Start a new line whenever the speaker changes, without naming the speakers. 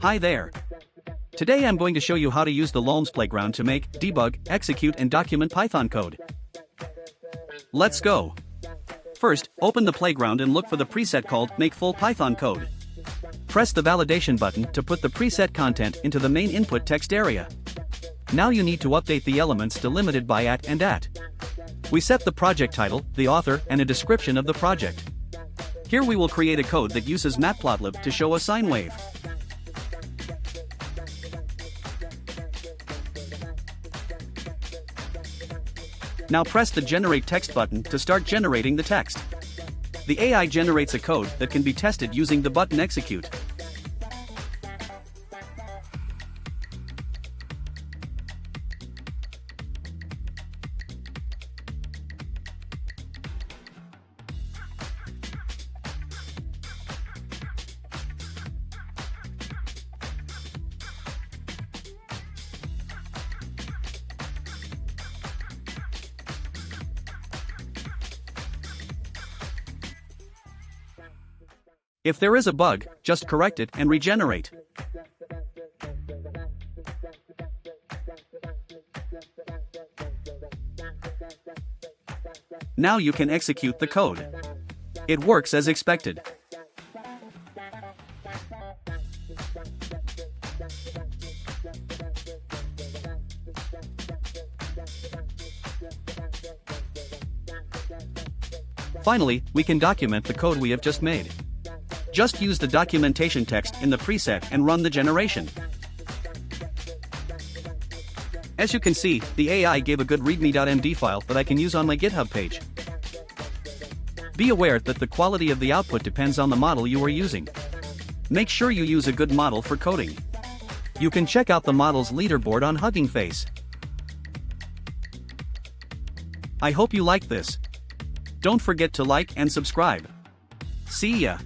Hi there. Today I'm going to show you how to use the lollms-playground to make, debug, execute and document Python code. Let's go. First, open the playground and look for the preset called Make Full Python Code. Press the validation button to put the preset content into the main input text area. Now you need to update the elements delimited by @ and @. We set the project title, the author, and a description of the project. Here we will create a code that uses matplotlib to show a sine wave. Now press the Generate Text button to start generating the text. The AI generates a code that can be tested using the button Execute. If there is a bug, just correct it and regenerate. Now you can execute the code. It works as expected. Finally, we can document the code we have just made. Just use the documentation text in the preset and run the generation. As you can see, the AI gave a good readme.md file that I can use on my GitHub page. Be aware that the quality of the output depends on the model you are using. Make sure you use a good model for coding. You can check out the model's leaderboard on Hugging Face. I hope you liked this. Don't forget to like and subscribe. See ya!